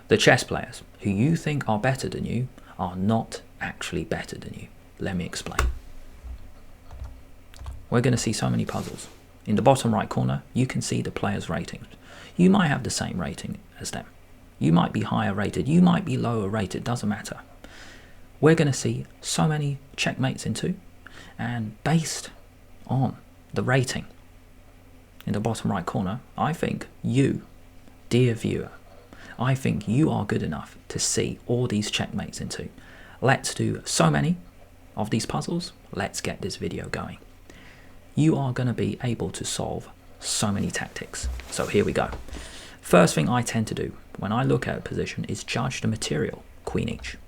The chess players who you think are better than you are not actually better than you. Let me explain. We're going to see so many puzzles. In the bottom right corner, you can see the players' ratings. You might have the same rating as them. You might be higher rated, you might be lower rated, doesn't matter. We're going to see so many checkmates in 2, and based on the rating in the bottom right corner, I think you, dear viewer, I think you are good enough to see all these checkmates in 2. Let's do so many of these puzzles. Let's get this video going. You are going to be able to solve so many tactics. So here we go. First thing I tend to do when I look at a position is judge the material. Queen each.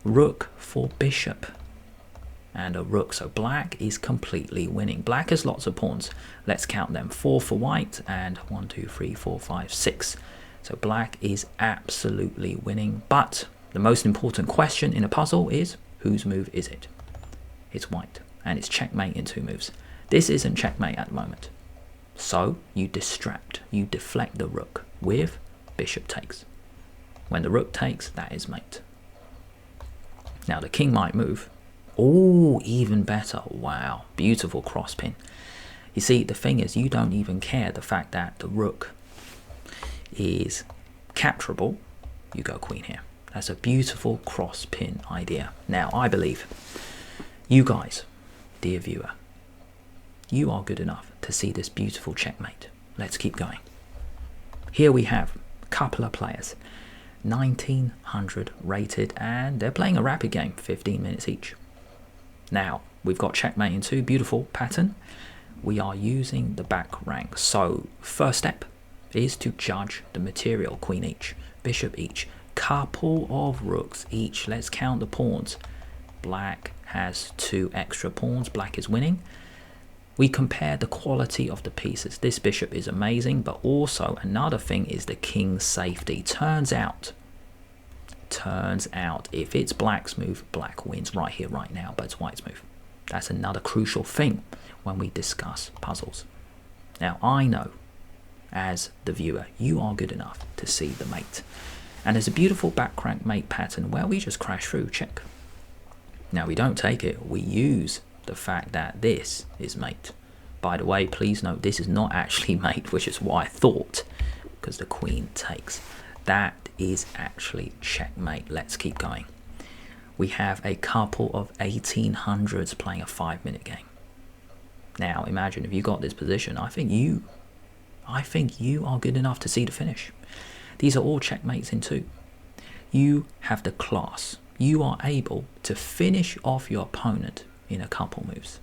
Rook for bishop. And a rook. So black is completely winning. Black has lots of pawns. Let's count them. 4 for white and 1, 2, 3, 4, 5, 6. So black is absolutely winning. But the most important question in a puzzle is, whose move is it? It's white. And it's checkmate in 2 moves. This isn't checkmate at the moment. So you distract, you deflect the rook with bishop takes. When the rook takes, that is mate. Now the king might move. Oh, even better. Wow, beautiful cross pin. You see, the thing is, you don't even care the fact that the rook is capturable. You go queen here. That's a beautiful cross pin idea. Now, I believe you guys, dear viewer, you are good enough to see this beautiful checkmate. Let's keep going. Here we have a couple of players, 1900 rated, and they're playing a rapid game, 15 minutes each. Now, we've got checkmate in 2, beautiful pattern. We are using the back rank. So, first step is to judge the material, queen each, bishop each, couple of rooks each. Let's count the pawns. Black has 2 extra pawns, black is winning. We compare the quality of the pieces. This bishop is amazing, but also another thing is the king's safety. Turns out, if it's black's move, black wins right here, right now, but it's white's move. That's another crucial thing when we discuss puzzles. Now, I know, as the viewer, you are good enough to see the mate. And there's a beautiful back rank mate pattern where we just crash through, check. Now, we don't take it, we use the fact that this is mate. By the way, please note this is not actually mate, which is what I thought, because the queen takes. That is actually checkmate. Let's keep going. We have a couple of 1800s playing a 5-minute game. Now imagine if you got this position, I think you are good enough to see the finish. These are all checkmates in 2. You have the class. You are able to finish off your opponent in a couple moves.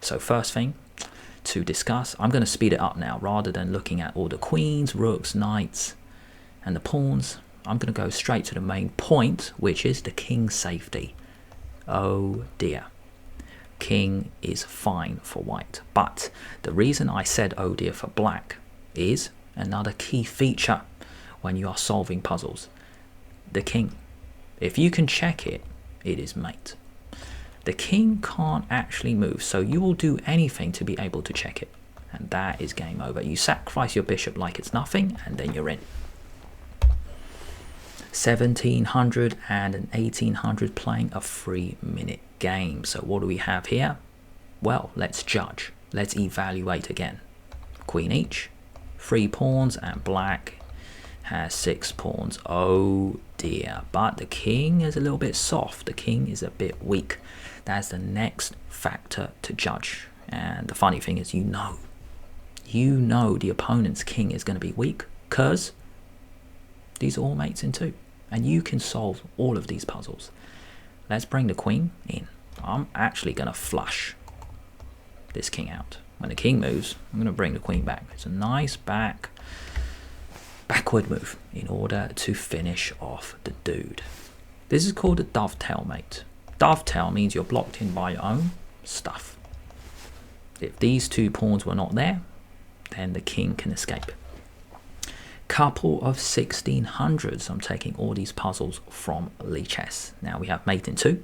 So first thing to discuss, I'm going to speed it up now rather than looking at all the queens, rooks, knights and the pawns. I'm going to go straight to the main point, which is the king's safety. Oh dear. King is fine for white, but the reason I said oh dear for black is another key feature when you are solving puzzles. The king, if you can check it, it is mate. The king can't actually move, so you will do anything to be able to check it. And that is game over. You sacrifice your bishop like it's nothing, and then you're in. 1700 and an 1800 playing a 3-minute game. So what do we have here? Well, let's judge. Let's evaluate again. Queen each, 3 pawns, and black has 6 pawns. Oh dear, but the king is a little bit soft. The king is a bit weak. That's the next factor to judge. And the funny thing is, you know the opponent's king is going to be weak because these are all mates in 2. And you can solve all of these puzzles. Let's bring the queen in. I'm actually going to flush this king out. When the king moves, I'm going to bring the queen back. It's a nice backward move in order to finish off the dude. This is called a dovetail mate. Dovetail means you're blocked in by your own stuff. If these 2 pawns were not there, then the king can escape. Couple of 1600s. I'm taking all these puzzles from Lichess. Now we have mate in 2,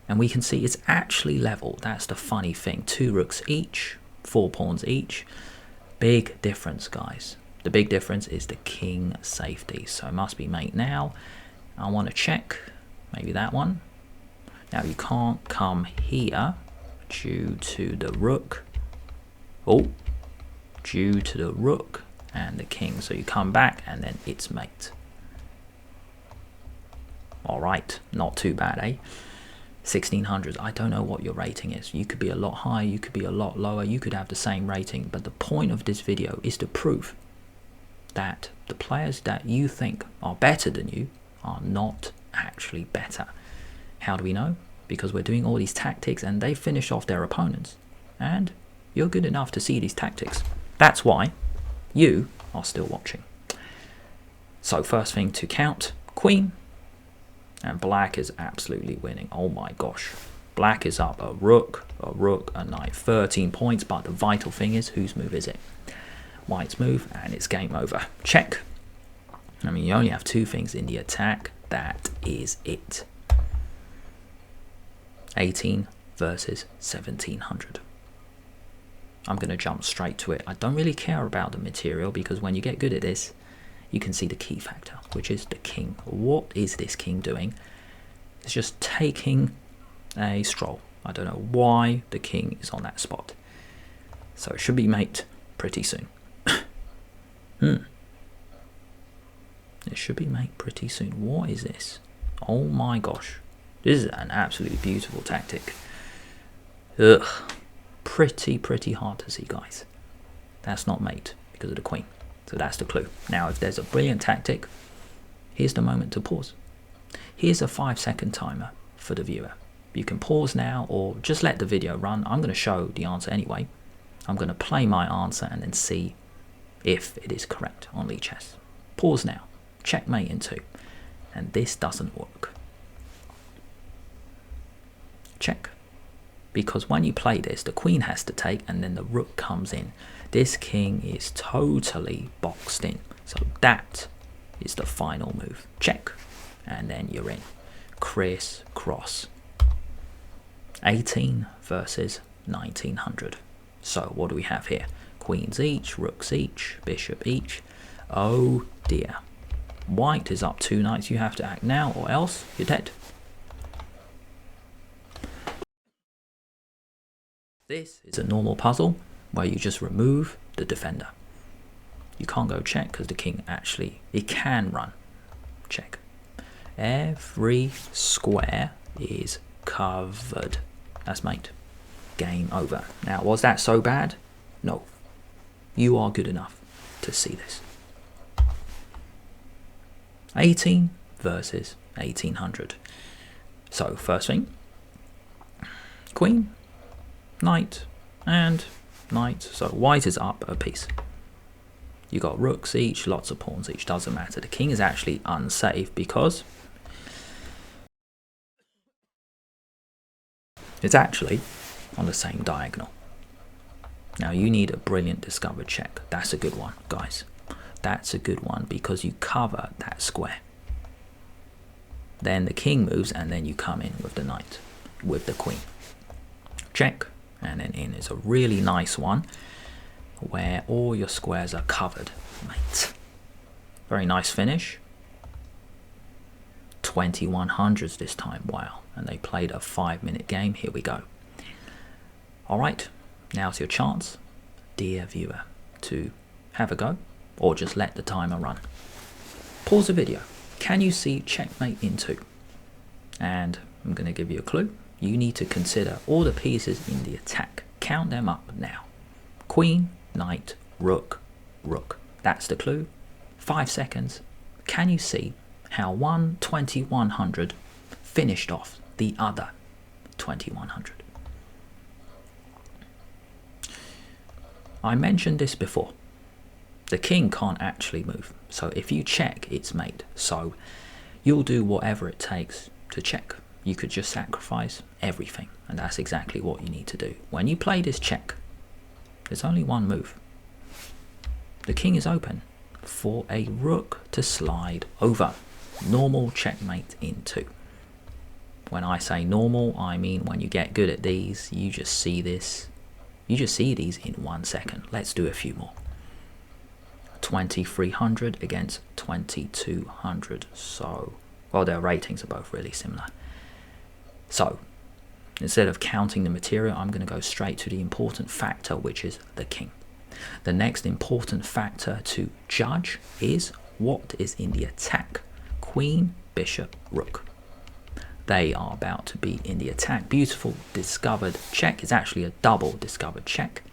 and we can see it's actually level. That's the funny thing. 2 rooks each, 4 pawns each. Big difference, guys. The big difference is the king safety. So it must be mate now. I want to check. Maybe that one. Now you can't come here due to the rook. Oh, due to the rook and the king. So you come back and then it's mate. All right, not too bad, eh? 1600s. I don't know what your rating is. You could be a lot higher, you could be a lot lower, you could have the same rating. But the point of this video is to prove that the players that you think are better than you are not actually better. How do we know? Because we're doing all these tactics and they finish off their opponents. And you're good enough to see these tactics. That's why you are still watching. So first thing to count, queen. And black is absolutely winning. Oh my gosh. Black is up a rook, a knight. 13 points, but the vital thing is, whose move is it? White's move, and it's game over. Check. I mean, you only have two things in the attack. That is it. 18 versus 1700. I'm going to jump straight to it. I don't really care about the material, because when you get good at this, you can see the key factor, which is the king. What is this king doing? It's just taking a stroll. I don't know why the king is on that spot. So it should be mate pretty soon. It should be mate pretty soon. What is this? Oh my gosh. This is an absolutely beautiful tactic. Ugh. Pretty hard to see, guys. That's not mate because of the queen. So that's the clue. Now, if there's a brilliant tactic, here's the moment to pause. Here's a 5-second timer for the viewer. You can pause now or just let the video run. I'm going to show the answer anyway. I'm going to play my answer and then see if it is correct on Lichess. Pause now. Checkmate in 2. And this doesn't work. Check. Because when you play this, the queen has to take and then the rook comes in. This king is totally boxed in. So that is the final move. Check. And then you're in. Criss cross. 18 versus 1900. So what do we have here? Queens each, rooks each, bishop each. Oh dear. White is up 2 knights. You have to act now or else you're dead. This is a normal puzzle where you just remove the defender. You can't go check because the king actually, it can run. Check. Every square is covered. That's mate. Game over. Now, was that so bad? No. You are good enough to see this. 18 versus 1800. So, first thing, queen, knight, and knight. So white is up a piece. You got rooks each, lots of pawns each, doesn't matter. The king is actually unsafe because it's actually on the same diagonal. Now you need a brilliant discovered check. That's a good one, guys. That's a good one because you cover that square. Then the king moves and then you come in with the knight, with the queen. Check. And then in is a really nice one where all your squares are covered, mate. Very nice finish. 2100s this time, wow. And they played a 5-minute game. Here we go. All right, now's your chance, dear viewer, to have a go or just let the timer run. Pause the video. Can you see checkmate in 2? And I'm going to give you a clue. You need to consider all the pieces in the attack. Count them up now. Queen, knight, rook, rook. That's the clue. 5 seconds. Can you see how one 2100 finished off the other 2100? I mentioned this before. The king can't actually move. So if you check, it's mate. So you'll do whatever it takes to check. You could just sacrifice everything, and that's exactly what you need to do. When you play this check, there's only one move. The king is open for a rook to slide over. Normal checkmate in 2. When I say normal, I mean when you get good at these, you just see this. You just see these in 1 second. Let's do a few more. 2300 against 2200. So, well, their ratings are both really similar. So, instead of counting the material, I'm going to go straight to the important factor, which is the king. The next important factor to judge is what is in the attack. Queen, bishop, rook. They are about to be in the attack. Beautiful discovered check. It's actually a double discovered check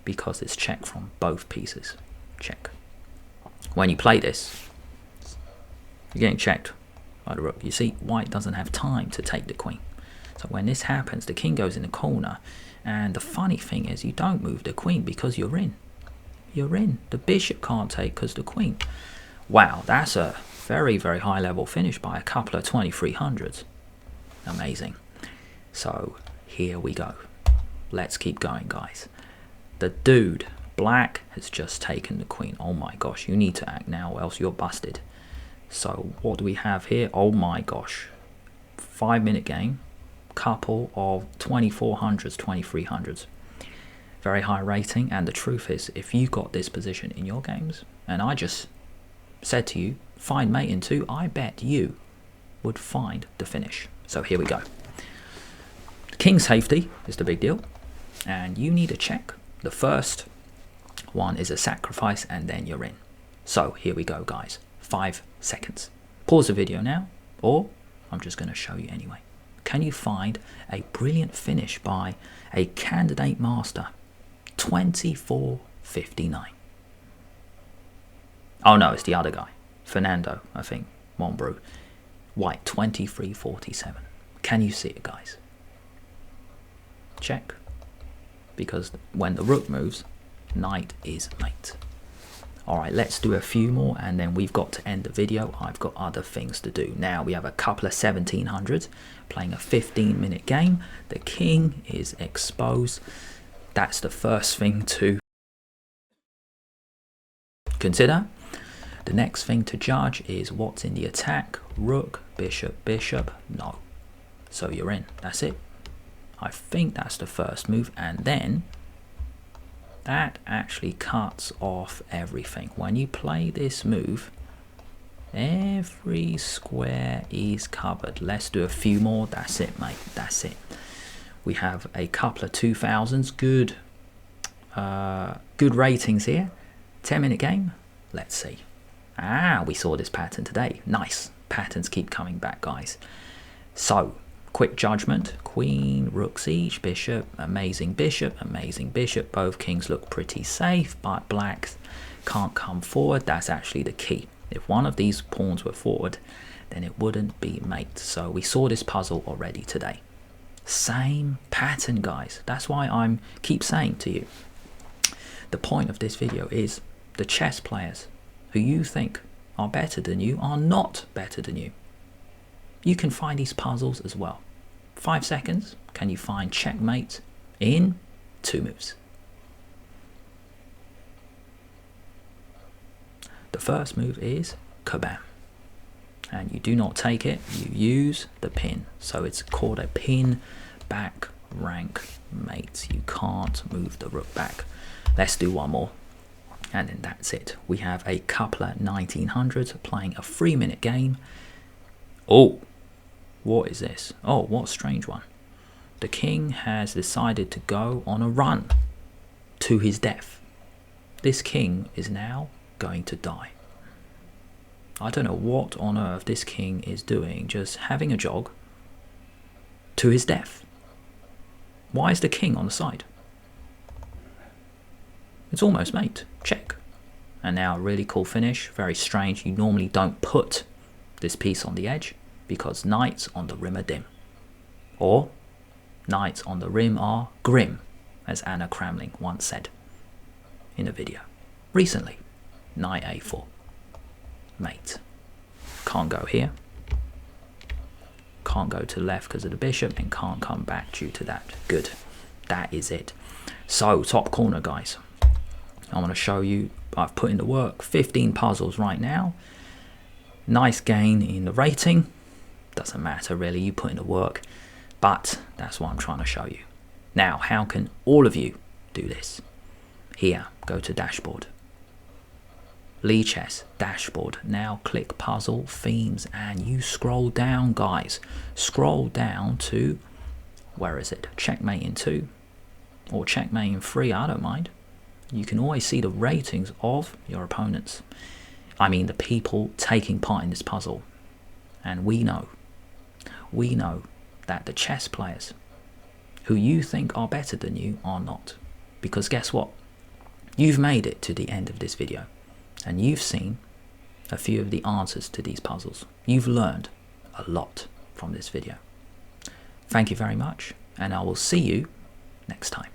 because it's check from both pieces. Check. When you play this, you're getting checked by the rook. You see, white doesn't have time to take the queen. So when this happens, the king goes in the corner. And the funny thing is, you don't move the queen because you're in. You're in. The bishop can't take because the queen. Wow, that's a very, very high level finish by a couple of 2300s. Amazing. So here we go. Let's keep going, guys. The dude, black, has just taken the queen. Oh my gosh, you need to act now or else you're busted. So what do we have here? Oh my gosh. 5-minute game. Couple of 2400s, 2300s. Very high rating. And the truth is, if you got this position in your games, and I just said to you, find mate in 2, I bet you would find the finish. So here we go. King safety is the big deal, and you need a check. The first one is a sacrifice, and then you're in. So here we go, guys. 5 seconds. Pause the video now, or I'm just going to show you anyway. Can you find a brilliant finish by a candidate master? 24.59. Oh no, it's the other guy. Fernando, I think. Monbrew. White, 23.47. Can you see it, guys? Check. Because when the rook moves, knight is mate. Alright, let's do a few more and then we've got to end the video. I've got other things to do. Now we have a couple of 1700s playing a 15-minute game. The king is exposed. That's the first thing to consider. The next thing to judge is what's in the attack. Rook, bishop, bishop. No. So you're in. That's it. I think that's the first move. And then that actually cuts off everything. When you play this move, every square is covered. Let's do a few more. That's it, mate. That's it. We have a couple of 2000s. Good ratings here. 10-minute game. Let's see. We saw this pattern today. Nice. Patterns keep coming back, guys. So, quick judgment. Queen, rook siege, bishop, amazing bishop, amazing bishop. Both kings look pretty safe, but blacks can't come forward. That's actually the key. If one of these pawns were forward, then it wouldn't be mate. So we saw this puzzle already today. Same pattern, guys. That's why I'm keep saying to you, the point of this video is the chess players who you think are better than you are not better than you. You can find these puzzles as well. 5 seconds, can you find checkmate in 2 moves? The first move is kabam. And you do not take it, you use the pin. So it's called a pin back rank mate. You can't move the rook back. Let's do one more. And then that's it. We have a couple of 1900s playing a 3-minute game. Oh, what is this? Oh, what a strange one. The king has decided to go on a run to his death. This king is now going to die. I don't know what on earth this king is doing, just having a jog to his death. Why is the king on the side? It's almost mate. Check. And now a really cool finish. Very strange. You normally don't put this piece on the edge because knights on the rim are dim. Or knights on the rim are grim, as Anna Kramling once said in a video recently. Knight a4. Mate. Can't go here. Can't go to the left because of the bishop and can't come back due to that. Good. That is it. So, top corner, guys. I want to show you, I've put in the work, 15 puzzles right now. Nice gain in the rating. Doesn't matter really, you put in the work. But that's what I'm trying to show you. Now, how can all of you do this? Here, go to dashboard. Lichess dashboard. Now click puzzle themes and you scroll down, guys. Scroll down to, where is it? Checkmate in 2 or checkmate in 3, I don't mind. You can always see the ratings of your opponents. I mean the people taking part in this puzzle. And we know that the chess players who you think are better than you are not. Because guess what? You've made it to the end of this video and you've seen a few of the answers to these puzzles. You've learned a lot from this video. Thank you very much, and I will see you next time.